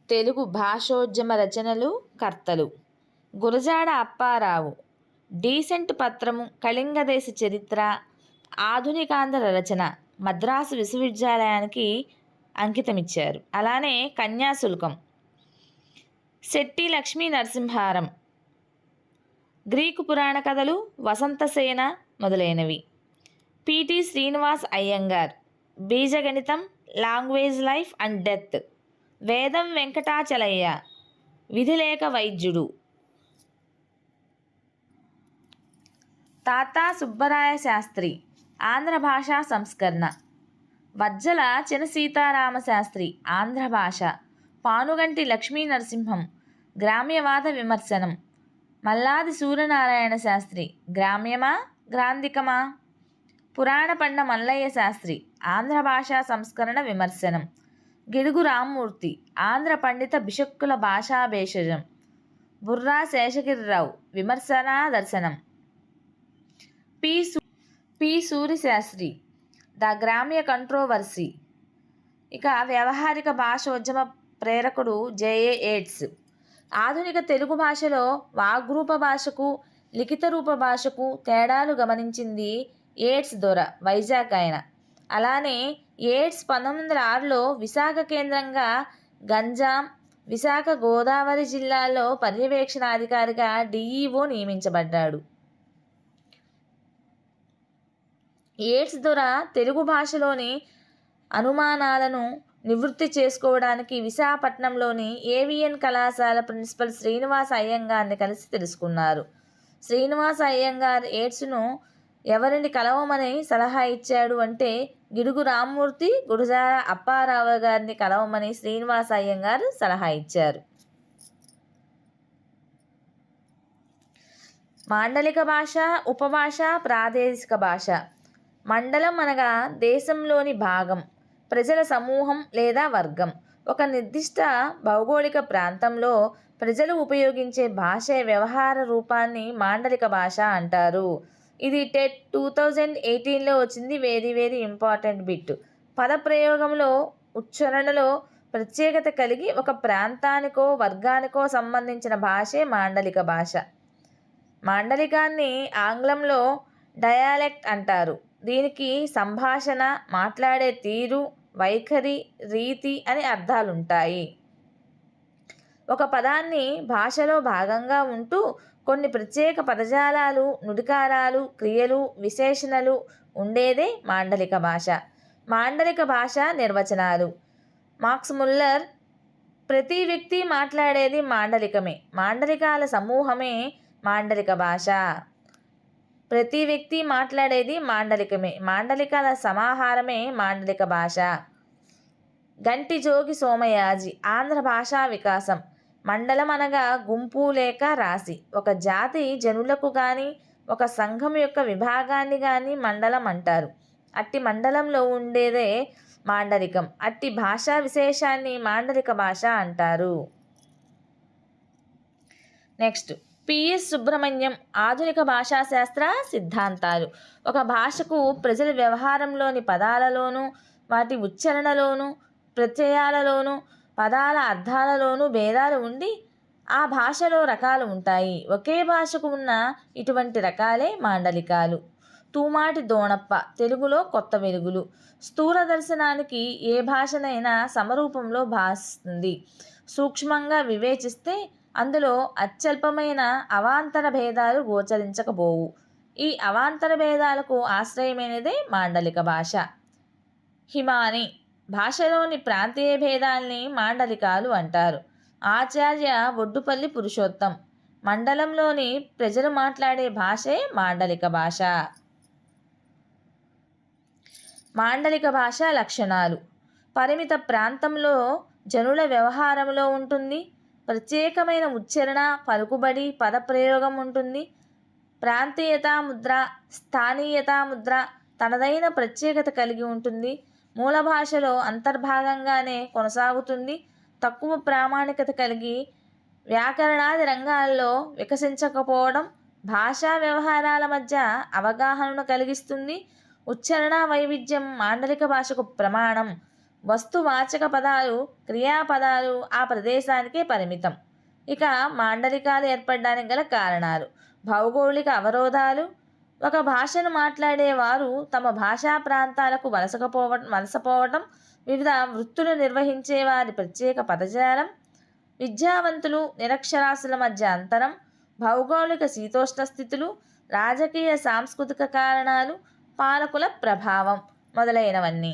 తెలుగు భాషోద్యమ రచనలు కర్తలు గురజాడ అప్పారావు డీసెంట్ పత్రము, కళింగదేశ చరిత్ర, ఆధునికాంధ్ర రచన మద్రాసు విశ్వవిద్యాలయానికి అంకితమిచ్చారు. అలానే కన్యాశుల్కం, శెట్టి లక్ష్మీ నరసింహారం, గ్రీకు పురాణ కథలు, వసంతసేన మొదలైనవి. పిటి శ్రీనివాస్ అయ్యంగార్ బీజగణితం, లాంగ్వేజ్ లైఫ్ అండ్ డెత్, వేదం వెంకటాచలయ్య విధిలేఖ వైద్యుడు, తాతా సుబ్బరాయ శాస్త్రి ఆంధ్ర భాషా సంస్కరణ, వజ్జల చిన సీతారామ శాస్త్రి ఆంధ్ర భాష, పానుగంటి లక్ష్మీ నరసింహం గ్రామ్యవాద విమర్శనం, మల్లాది సూర్యనారాయణ శాస్త్రి గ్రామ్యమా గ్రాంధికమా, పురాణపండ మల్లయ్య శాస్త్రి ఆంధ్ర భాషా సంస్కరణ విమర్శనం, గిడుగు రామ్మూర్తి ఆంధ్ర పండిత బిషక్కుల భాషా భేషజం, బుర్రా శేషగిరిరావు విమర్శనా దర్శనం, పి సూరిశాస్త్రి ద గ్రామ్య కంట్రోవర్సీ. ఇక వ్యవహారిక భాషోద్యమ ప్రేరకుడు జేఏ ఏట్స్. ఆధునిక తెలుగు భాషలో వాగ్రూప భాషకు లిఖిత రూప భాషకు తేడాలు గమనించింది ఏట్స్ దొర, వైజాగ్ ఆయన. అలానే ఏట్స్ 1906లో విశాఖ కేంద్రంగా గంజాం, విశాఖ గోదావరి జిల్లాల్లో పర్యవేక్షణాధికారిగా డిఈఓ నియమించబడ్డాడు. ఏట్స్ దొర తెలుగు భాషలోని అనుమానాలను నివృత్తి చేసుకోవడానికి విశాఖపట్నంలోని ఏవిఎన్ కళాశాల ప్రిన్సిపల్ శ్రీనివాస్ అయ్యంగార్ని కలిసి తెలుసుకున్నారు. శ్రీనివాస్ అయ్యంగార్ ఏట్స్ను ఎవరిని కలవమని సలహా ఇచ్చాడు అంటే గిడుగు రామ్మూర్తి, గురజాడ అప్పారావు గారిని కలవమని శ్రీనివాస్ అయ్యంగార్ సలహా ఇచ్చారు. మాండలిక భాష, ఉపభాష, ప్రాదేశిక భాష. మండలం అనగా దేశంలోని భాగం, ప్రజల సమూహం లేదా వర్గం. ఒక నిర్దిష్ట భౌగోళిక ప్రాంతంలో ప్రజలు ఉపయోగించే భాష వ్యవహార రూపాన్ని మాండలిక భాష అంటారు. ఇది టెట్ 2018లో వచ్చింది. Very important bit. పదప్రయోగంలో, ఉచ్చారణలో ప్రత్యేకత కలిగి ఒక ప్రాంతానికో వర్గానికో సంబంధించిన భాషే మాండలిక భాష. మాండలికాన్ని ఆంగ్లంలో డయాలెక్ట్ అంటారు. దీనికి సంభాషణ, మాట్లాడే తీరు, వైఖరి, రీతి అని అర్థాలుంటాయి. ఒక పదాన్ని భాషలో భాగంగా ఉంటూ కొన్ని ప్రత్యేక పదజాలాలు, నుడికారాలు, క్రియలు, విశేషణలు ఉండేదే మాండలిక భాష. మాండలిక భాష నిర్వచనాలు. మాక్స్ ముల్లర్ ప్రతి వ్యక్తి మాట్లాడేది మాండలికమే, మాండలికాల సమూహమే మాండలిక భాష. ప్రతి వ్యక్తి మాట్లాడేది మాండలికమే, మాండలికాల సమాహారమే మాండలిక భాష. గంటి జోగి సోమయాజి ఆంధ్ర భాషా వికాసం. మండలం అనగా గుంపు లేక రాశి. ఒక జాతి జనులకు కానీ ఒక సంఘం యొక్క విభాగాన్ని కానీ మండలం అంటారు. అట్టి మండలంలో ఉండేదే మాండలికం. అట్టి భాషా విశేషాన్ని మాండలిక భాష అంటారు. నెక్స్ట్ పిఎస్ సుబ్రహ్మణ్యం ఆధునిక భాషాశాస్త్ర సిద్ధాంతాలు. ఒక భాషకు ప్రజల వ్యవహారంలోని పదాలలోనూ, వాటి ఉచ్చారణలోనూ, ప్రత్యయాలలోనూ, పదాల అర్థాలలోనూ భేదాలు ఉండి ఆ భాషలో రకాలు ఉంటాయి. ఒకే భాషకు ఉన్న ఇటువంటి రకాలే మాండలికాలు. తూమాటి దోణప్ప తెలుగులో కొత్త వెలుగులు. స్థూల దర్శనానికి ఏ భాషనైనా సమరూపంలో భాసిస్తుంది. సూక్ష్మంగా వివేచిస్తే అందులో అత్యల్పమైన అవాంతర భేదాలు గోచరించకపోవు. ఈ అవాంతర భేదాలకు ఆశ్రయమైనదే మాండలిక భాష. హిమాని భాషలోని ప్రాంతీయ భేదాల్ని మాండలికాలు అంటారు. ఆచార్య బొడ్డుపల్లి పురుషోత్తం మండలంలోని ప్రజలు మాట్లాడే భాషే మాండలిక భాష. మాండలిక భాష లక్షణాలు. పరిమిత ప్రాంతంలో జనుల వ్యవహారంలో ఉంటుంది. ప్రత్యేకమైన ఉచ్చారణ, పలుకుబడి, పదప్రయోగం ఉంటుంది. ప్రాంతీయతా ముద్ర, స్థానీయతా ముద్ర తనదైన ప్రత్యేకత కలిగి ఉంటుంది. మూల భాషలో అంతర్భాగంగానే కొనసాగుతుంది. తక్కువ ప్రామాణికత కలిగి వ్యాకరణాది రంగాల్లో వికసించకపోవడం భాషా వ్యవహారాల మధ్య అవగాహనను కలిగిస్తుంది. ఉచ్చారణ వైవిధ్యం మాండలిక భాషకు ప్రమాణం. వస్తువాచక పదాలు, క్రియాపదాలు ఆ ప్రదేశానికే పరిమితం. ఇక మాండలికాలు ఏర్పడడానికి గల కారణాలు: భౌగోళిక అవరోధాలు. ఒక భాషను మాట్లాడేవారు తమ భాషా ప్రాంతాలకు వలసపోవటం, వివిధ వృత్తులు నిర్వహించే వారి ప్రత్యేక పదజాలం, విద్యావంతులు నిరక్షరాస్యుల మధ్య అంతరం, భౌగోళిక శీతోష్ణ స్థితులు, రాజకీయ సాంస్కృతిక కారణాలు, పాలకుల ప్రభావం మొదలైనవన్నీ.